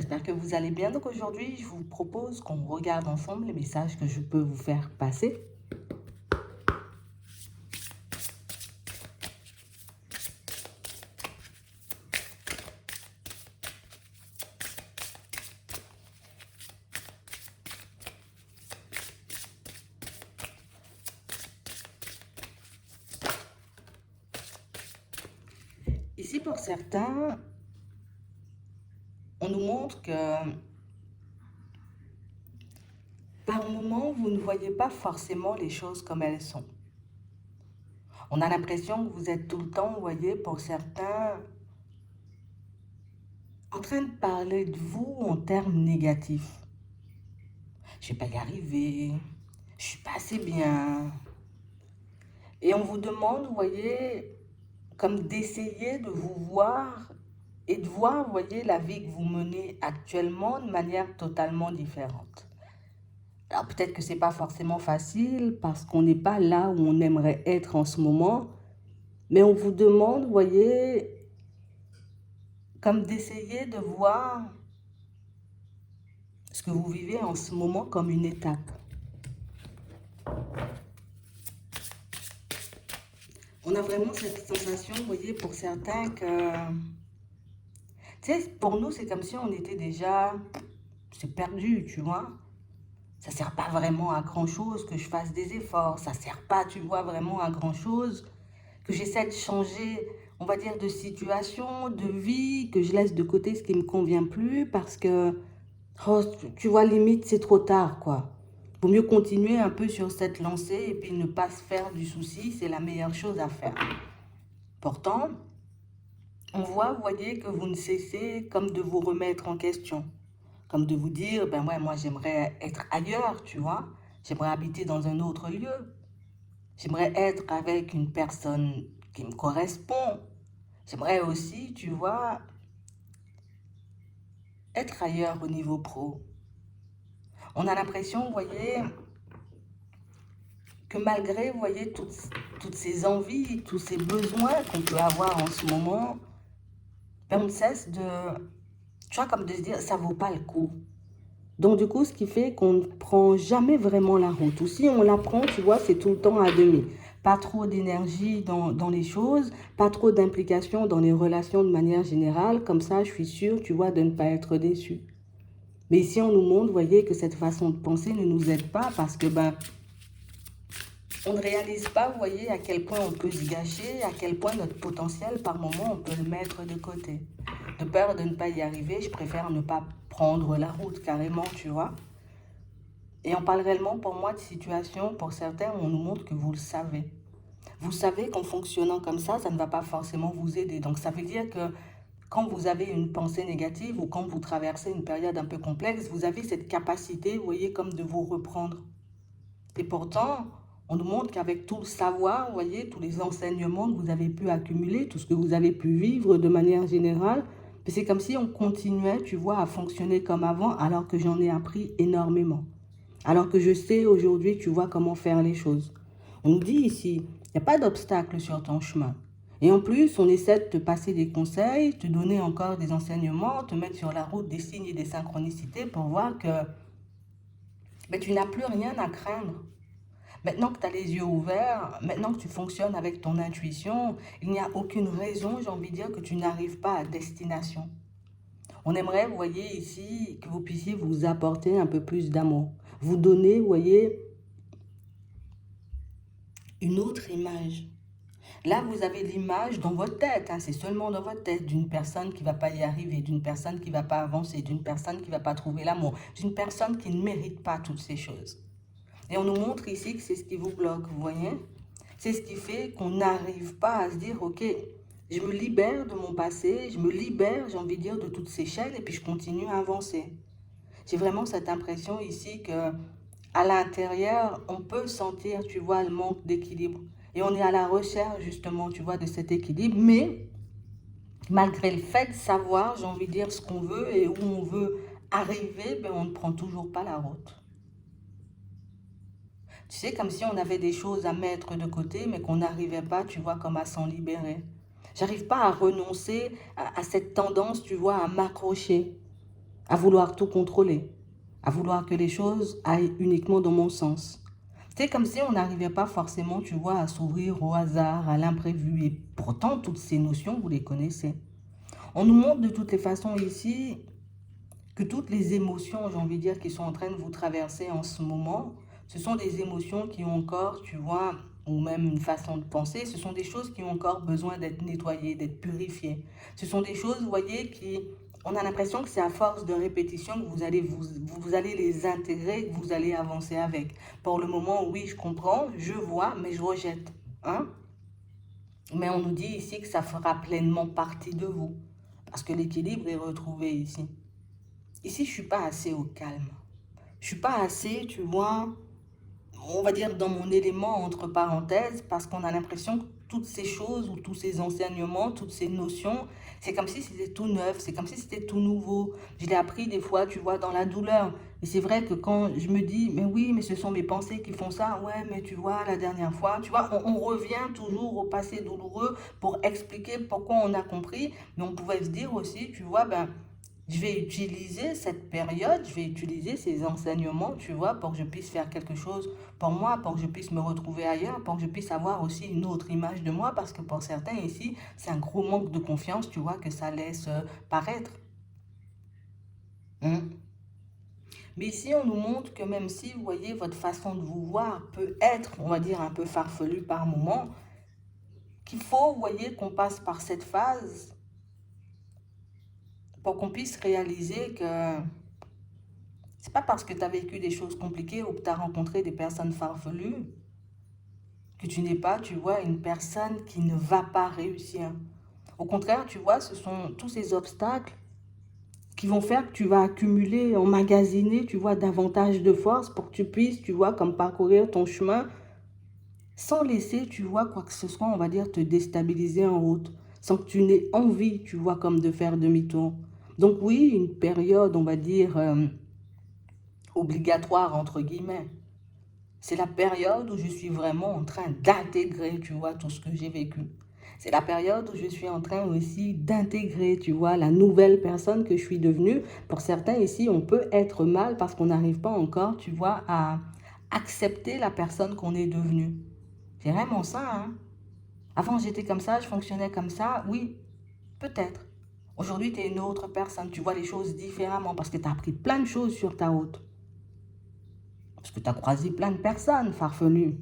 j'espère que vous allez bien. Donc aujourd'hui, je vous propose qu'on regarde ensemble les messages que je peux vous faire passer. Ici, pour certains, on nous montre que par moment, vous ne voyez pas forcément les choses comme elles sont. On a l'impression que vous êtes tout le temps, vous voyez, pour certains, en train de parler de vous en termes négatifs. Je ne vais pas y arriver, je suis pas assez bien. Et on vous demande, vous voyez, comme d'essayer de vous voir et de voir, vous voyez, la vie que vous menez actuellement de manière totalement différente. Alors peut-être que ce n'est pas forcément facile parce qu'on n'est pas là où on aimerait être en ce moment, mais on vous demande, vous voyez, comme d'essayer de voir ce que vous vivez en ce moment comme une étape. On a vraiment cette sensation, vous voyez, pour certains que... Tu sais, pour nous, c'est comme si on était déjà... C'est perdu, tu vois. Ça ne sert pas vraiment à grand-chose que je fasse des efforts. Ça ne sert pas, tu vois, vraiment à grand-chose que j'essaie de changer, on va dire, de situation, de vie, que je laisse de côté ce qui ne me convient plus parce que, oh, tu vois, limite, c'est trop tard, quoi. Vaut mieux continuer un peu sur cette lancée et puis ne pas se faire du souci, c'est la meilleure chose à faire. Pourtant, on voit, vous voyez, que vous ne cessez comme de vous remettre en question. Comme de vous dire, ben ouais, moi j'aimerais être ailleurs, tu vois. J'aimerais habiter dans un autre lieu. J'aimerais être avec une personne qui me correspond. J'aimerais aussi, tu vois, être ailleurs au niveau pro. On a l'impression, vous voyez, que malgré, vous voyez, toutes ces envies, tous ces besoins qu'on peut avoir en ce moment, ben on ne cesse de, tu vois, comme de se dire, ça ne vaut pas le coup. Donc du coup, ce qui fait qu'on ne prend jamais vraiment la route. Ou si on la prend, tu vois, c'est tout le temps à demi. Pas trop d'énergie dans les choses, pas trop d'implication dans les relations de manière générale. Comme ça, je suis sûre, tu vois, de ne pas être déçu. Mais ici, on nous montre, vous voyez, que cette façon de penser ne nous aide pas parce que, ben, on ne réalise pas, vous voyez, à quel point on peut se gâcher, à quel point notre potentiel, par moment, on peut le mettre de côté. De peur de ne pas y arriver, je préfère ne pas prendre la route carrément, tu vois. Et on parle réellement pour moi de situation, pour certains, on nous montre que vous le savez. Vous savez qu'en fonctionnant comme ça ne va pas forcément vous aider. Donc ça veut dire que quand vous avez une pensée négative ou quand vous traversez une période un peu complexe, vous avez cette capacité, vous voyez, comme de vous reprendre. Et pourtant, on nous montre qu'avec tout le savoir, vous voyez, tous les enseignements que vous avez pu accumuler, tout ce que vous avez pu vivre de manière générale, c'est comme si on continuait, tu vois, à fonctionner comme avant alors que j'en ai appris énormément. Alors que je sais aujourd'hui, tu vois, comment faire les choses. On nous dit ici, il n'y a pas d'obstacle sur ton chemin. Et en plus, on essaie de te passer des conseils, te donner encore des enseignements, te mettre sur la route des signes et des synchronicités pour voir que ben, tu n'as plus rien à craindre. Maintenant que tu as les yeux ouverts, maintenant que tu fonctionnes avec ton intuition, il n'y a aucune raison, j'ai envie de dire, que tu n'arrives pas à destination. On aimerait, vous voyez, ici, que vous puissiez vous apporter un peu plus d'amour. Vous donner, vous voyez, une autre image. Là, vous avez l'image dans votre tête, hein, c'est seulement dans votre tête, d'une personne qui ne va pas y arriver, d'une personne qui ne va pas avancer, d'une personne qui ne va pas trouver l'amour, d'une personne qui ne mérite pas toutes ces choses. Et on nous montre ici que c'est ce qui vous bloque, vous voyez. C'est ce qui fait qu'on n'arrive pas à se dire, ok, je me libère de mon passé, je me libère, j'ai envie de dire, de toutes ces chaînes, et puis je continue à avancer. J'ai vraiment cette impression ici que à l'intérieur, on peut sentir, tu vois, le manque d'équilibre. Et on est à la recherche, justement, tu vois, de cet équilibre. Mais, malgré le fait de savoir, j'ai envie de dire, ce qu'on veut et où on veut arriver, ben, on ne prend toujours pas la route. Tu sais, comme si on avait des choses à mettre de côté, mais qu'on n'arrivait pas, tu vois, comme à s'en libérer. J'arrive pas à renoncer à cette tendance, tu vois, à m'accrocher à vouloir tout contrôler, à vouloir que les choses aillent uniquement dans mon sens. C'est comme si on n'arrivait pas forcément, tu vois, à s'ouvrir au hasard, à l'imprévu. Et pourtant, toutes ces notions, vous les connaissez. On nous montre de toutes les façons ici que toutes les émotions, j'ai envie de dire, qui sont en train de vous traverser en ce moment, ce sont des émotions qui ont encore, tu vois, ou même une façon de penser, ce sont des choses qui ont encore besoin d'être nettoyées, d'être purifiées. Ce sont des choses, vous voyez, qui, on a l'impression que c'est à force de répétition que vous allez les intégrer, que vous allez avancer avec. Pour le moment, oui, je comprends, je vois, mais je rejette. Hein? Mais on nous dit ici que ça fera pleinement partie de vous, parce que l'équilibre est retrouvé ici. Ici, je ne suis pas assez au calme. Je ne suis pas assez, tu vois, on va dire dans mon élément entre parenthèses, parce qu'on a l'impression que toutes ces choses ou tous ces enseignements, toutes ces notions, c'est comme si c'était tout neuf, c'est comme si c'était tout nouveau. Je l'ai appris des fois, tu vois, dans la douleur. Et c'est vrai que quand je me dis, mais oui, mais ce sont mes pensées qui font ça, ouais, mais tu vois, la dernière fois, tu vois, on revient toujours au passé douloureux pour expliquer pourquoi on a compris, mais on pouvait se dire aussi, tu vois, ben, je vais utiliser cette période, je vais utiliser ces enseignements, tu vois, pour que je puisse faire quelque chose pour moi, pour que je puisse me retrouver ailleurs, pour que je puisse avoir aussi une autre image de moi, parce que pour certains ici, c'est un gros manque de confiance, tu vois, que ça laisse paraître. Hein. Mais ici, on nous montre que même si, vous voyez, votre façon de vous voir peut être, on va dire, un peu farfelue par moment, qu'il faut, vous voyez, qu'on passe par cette phase pour qu'on puisse réaliser que c'est pas parce que tu as vécu des choses compliquées ou que tu as rencontré des personnes farfelues que tu n'es pas, tu vois, une personne qui ne va pas réussir. Au contraire, tu vois, ce sont tous ces obstacles qui vont faire que tu vas accumuler, emmagasiner, tu vois, davantage de force pour que tu puisses, tu vois, comme parcourir ton chemin sans laisser, tu vois, quoi que ce soit, on va dire, te déstabiliser en route, sans que tu n'aies envie, tu vois, comme de faire demi-tour. Donc oui, une période, on va dire, obligatoire, entre guillemets. C'est la période où je suis vraiment en train d'intégrer, tu vois, tout ce que j'ai vécu. C'est la période où je suis en train aussi d'intégrer, tu vois, la nouvelle personne que je suis devenue. Pour certains ici, on peut être mal parce qu'on n'arrive pas encore, tu vois, à accepter la personne qu'on est devenue. C'est vraiment ça, hein. Avant, j'étais comme ça, je fonctionnais comme ça. Oui, peut-être. Aujourd'hui, tu es une autre personne. Tu vois les choses différemment parce que tu as appris plein de choses sur ta route. Parce que tu as croisé plein de personnes farfelues.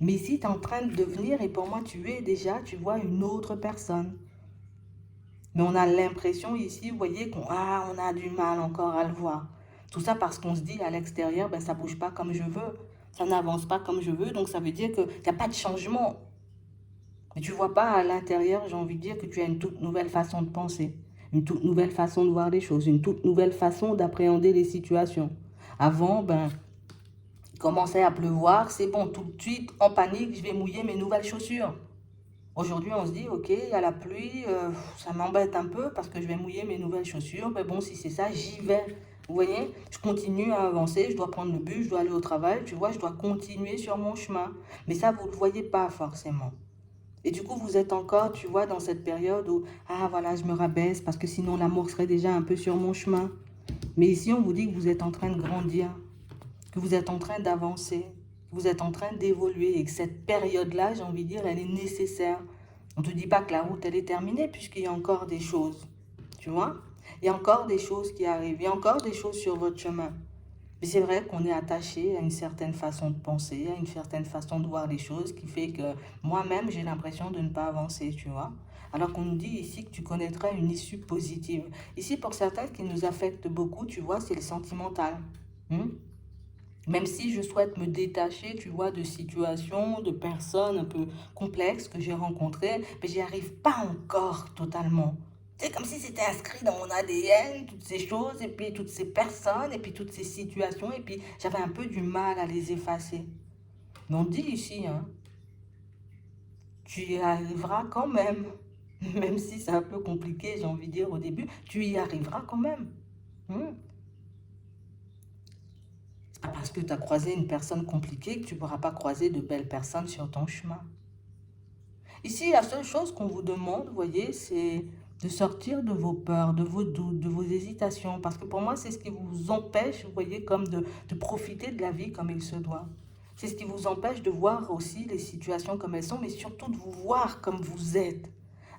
Mais ici, tu es en train de devenir, et pour moi, tu es déjà, tu vois, une autre personne. Mais on a l'impression ici, vous voyez, qu'on on a du mal encore à le voir. Tout ça parce qu'on se dit à l'extérieur, ben, ça ne bouge pas comme je veux. Ça n'avance pas comme je veux, donc ça veut dire qu'il n'y a pas de changement. Mais tu ne vois pas à l'intérieur, j'ai envie de dire que tu as une toute nouvelle façon de penser, une toute nouvelle façon de voir les choses, une toute nouvelle façon d'appréhender les situations. Avant, ben, il commençait à pleuvoir, c'est bon, tout de suite, en panique, je vais mouiller mes nouvelles chaussures. Aujourd'hui, on se dit, ok, il y a la pluie, ça m'embête un peu parce que je vais mouiller mes nouvelles chaussures. Mais bon, si c'est ça, j'y vais. Vous voyez, je continue à avancer, je dois prendre le bus, je dois aller au travail, tu vois, je dois continuer sur mon chemin. Mais ça, vous ne le voyez pas forcément. Et du coup, vous êtes encore, tu vois, dans cette période où, ah voilà, je me rabaisse parce que sinon l'amour serait déjà un peu sur mon chemin. Mais ici, on vous dit que vous êtes en train de grandir, que vous êtes en train d'avancer, que vous êtes en train d'évoluer et que cette période-là, j'ai envie de dire, elle est nécessaire. On ne te dit pas que la route, elle est terminée puisqu'il y a encore des choses, tu vois. Il y a encore des choses qui arrivent, il y a encore des choses sur votre chemin. Mais c'est vrai qu'on est attaché à une certaine façon de penser, à une certaine façon de voir les choses qui fait que moi-même, j'ai l'impression de ne pas avancer, tu vois. Alors qu'on nous dit ici que tu connaîtras une issue positive. Ici, pour certains qui nous affectent beaucoup, tu vois, c'est le sentimental. Hmm. Même si je souhaite me détacher, tu vois, de situations, de personnes un peu complexes que j'ai rencontrées, mais j'y arrive pas encore totalement. C'est comme si c'était inscrit dans mon ADN, toutes ces choses, et puis toutes ces personnes, et puis toutes ces situations, et puis j'avais un peu du mal à les effacer. Mais on dit ici, hein, tu y arriveras quand même. Même si c'est un peu compliqué, j'ai envie de dire au début, tu y arriveras quand même. Hmm. C'est pas parce que tu as croisé une personne compliquée que tu ne pourras pas croiser de belles personnes sur ton chemin. Ici, la seule chose qu'on vous demande, vous voyez, c'est de sortir de vos peurs, de vos doutes, de vos hésitations. Parce que pour moi, c'est ce qui vous empêche, vous voyez, comme de profiter de la vie comme il se doit. C'est ce qui vous empêche de voir aussi les situations comme elles sont, mais surtout de vous voir comme vous êtes.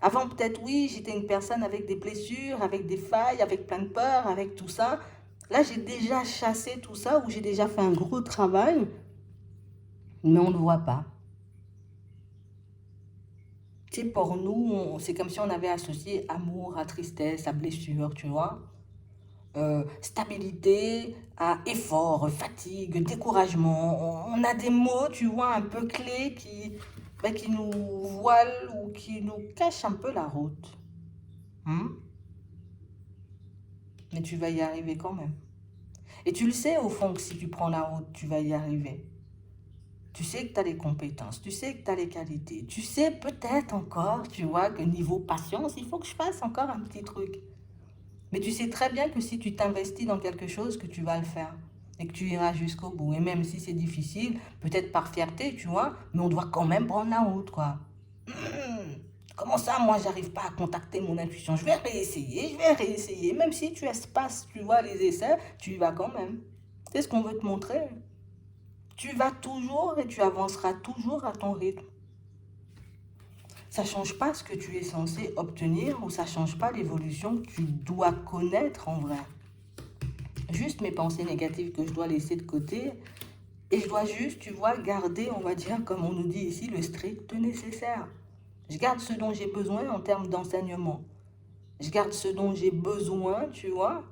Avant, peut-être, oui, j'étais une personne avec des blessures, avec des failles, avec plein de peurs, avec tout ça. Là, j'ai déjà chassé tout ça, ou j'ai déjà fait un gros travail, mais on ne le voit pas. Tu sais, pour nous, c'est comme si on avait associé amour à tristesse, à blessure, tu vois. Stabilité à effort, fatigue, découragement. On a des mots, tu vois, un peu clés qui nous voilent ou qui nous cachent un peu la route. Hmm. Mais tu vas y arriver quand même. Et tu le sais au fond que si tu prends la route, tu vas y arriver. Tu sais que tu as les compétences, tu sais que tu as les qualités. Tu sais peut-être encore, tu vois, que niveau patience, il faut que je fasse encore un petit truc. Mais tu sais très bien que si tu t'investis dans quelque chose, que tu vas le faire. Et que tu iras jusqu'au bout. Et même si c'est difficile, peut-être par fierté, tu vois, mais on doit quand même prendre la route, quoi. Comment ça, moi, j'arrive pas à contacter mon intuition? Je vais réessayer, je vais réessayer. Même si tu espaces, tu vois, les essais, tu y vas quand même. C'est ce qu'on veut te montrer. Tu vas toujours et tu avanceras toujours à ton rythme. Ça ne change pas ce que tu es censé obtenir ou ça ne change pas l'évolution que tu dois connaître en vrai. Juste mes pensées négatives que je dois laisser de côté et je dois juste, tu vois, garder, on va dire, comme on nous dit ici, le strict nécessaire. Je garde ce dont j'ai besoin en termes d'enseignement. Je garde ce dont j'ai besoin, tu vois,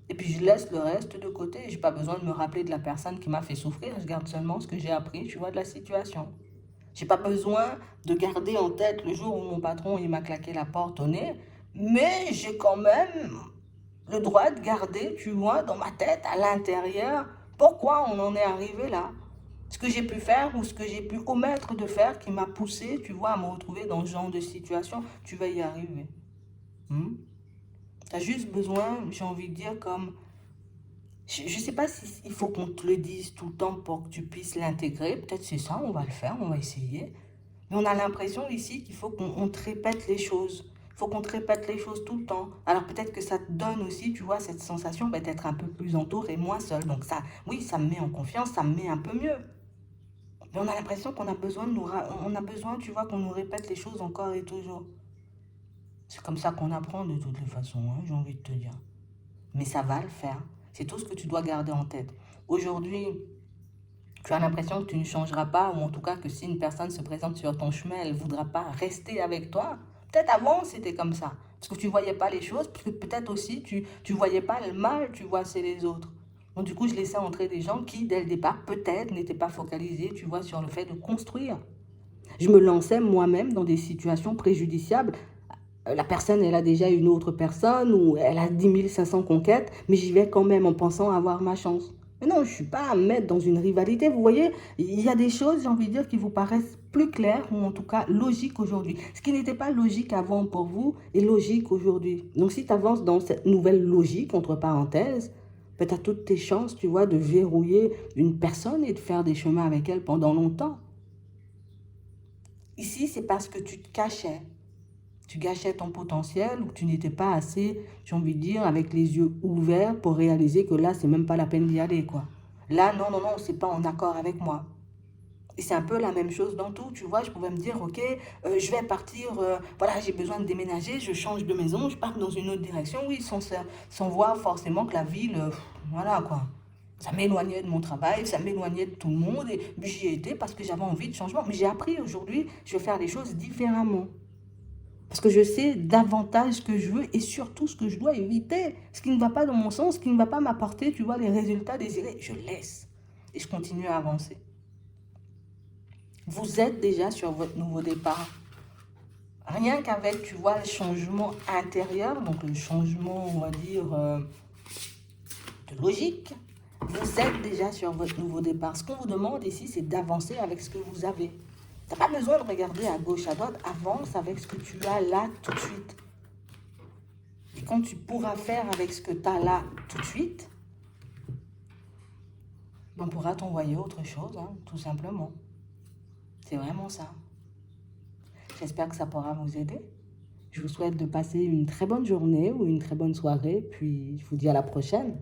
et puis je laisse le reste de côté. Je n'ai pas besoin de me rappeler de la personne qui m'a fait souffrir. Je garde seulement ce que j'ai appris, tu vois, de la situation. J'ai pas besoin de garder en tête le jour où mon patron il m'a claqué la porte au nez, mais j'ai quand même le droit de garder, tu vois, dans ma tête, à l'intérieur, pourquoi on en est arrivé là. Ce que j'ai pu faire ou ce que j'ai pu omettre de faire qui m'a poussé, tu vois, à me retrouver dans ce genre de situation, tu vas y arriver. Hmm? Tu as juste besoin, j'ai envie de dire, comme... Je ne sais pas s'il faut qu'on te le dise tout le temps pour que tu puisses l'intégrer. Peut-être c'est ça, on va le faire, on va essayer. Mais on a l'impression ici qu'il faut qu'on te répète les choses. Il faut qu'on te répète les choses tout le temps. Alors peut-être que ça te donne aussi, tu vois, cette sensation d'être un peu plus entouré, moins seul. Donc ça, oui, ça me met en confiance, ça me met un peu mieux. Mais on a l'impression qu'on a besoin on a besoin, tu vois, qu'on nous répète les choses encore et toujours. C'est comme ça qu'on apprend de toutes les façons, hein, j'ai envie de te dire. Mais ça va le faire. C'est tout ce que tu dois garder en tête. Aujourd'hui, tu as l'impression que tu ne changeras pas, ou en tout cas que si une personne se présente sur ton chemin, elle ne voudra pas rester avec toi. Peut-être avant, c'était comme ça. Parce que tu ne voyais pas les choses, parce que peut-être aussi, tu ne voyais pas le mal, tu vois, c'est les autres. Donc du coup, je laissais entrer des gens qui, dès le départ, peut-être n'étaient pas focalisés, tu vois, sur le fait de construire. Je me lançais moi-même dans des situations préjudiciables. La personne, elle a déjà une autre personne ou elle a 10 500 conquêtes, mais j'y vais quand même en pensant avoir ma chance. Mais non, je ne suis pas à me mettre dans une rivalité. Vous voyez, il y a des choses, j'ai envie de dire, qui vous paraissent plus claires ou en tout cas logiques aujourd'hui. Ce qui n'était pas logique avant pour vous est logique aujourd'hui. Donc si tu avances dans cette nouvelle logique, entre parenthèses, tu as toutes tes chances, tu vois, de verrouiller une personne et de faire des chemins avec elle pendant longtemps. Ici, c'est parce que tu te cachais. Tu gâchais ton potentiel ou que tu n'étais pas assez, j'ai envie de dire, avec les yeux ouverts pour réaliser que là, c'est même pas la peine d'y aller, quoi. Là, non, non, non, c'est pas en accord avec moi. Et c'est un peu la même chose dans tout, tu vois. Je pouvais me dire, ok, je vais partir, voilà, j'ai besoin de déménager, je change de maison, je pars dans une autre direction, oui, sans voir forcément que la ville, voilà, quoi. Ça m'éloignait de mon travail, ça m'éloignait de tout le monde, et j'y étais parce que j'avais envie de changement. Mais j'ai appris aujourd'hui, je vais faire les choses différemment. Parce que je sais davantage ce que je veux et surtout ce que je dois éviter. Ce qui ne va pas dans mon sens, ce qui ne va pas m'apporter, tu vois, les résultats désirés, je laisse. Et je continue à avancer. Vous êtes déjà sur votre nouveau départ. Rien qu'avec, tu vois, le changement intérieur, donc le changement, on va dire, de logique, vous êtes déjà sur votre nouveau départ. Ce qu'on vous demande ici, c'est d'avancer avec ce que vous avez. Tu n'as pas besoin de regarder à gauche, à droite. Avance avec ce que tu as là tout de suite. Et quand tu pourras faire avec ce que tu as là tout de suite, on pourra t'envoyer autre chose, hein, tout simplement. C'est vraiment ça. J'espère que ça pourra vous aider. Je vous souhaite de passer une très bonne journée ou une très bonne soirée, puis je vous dis à la prochaine.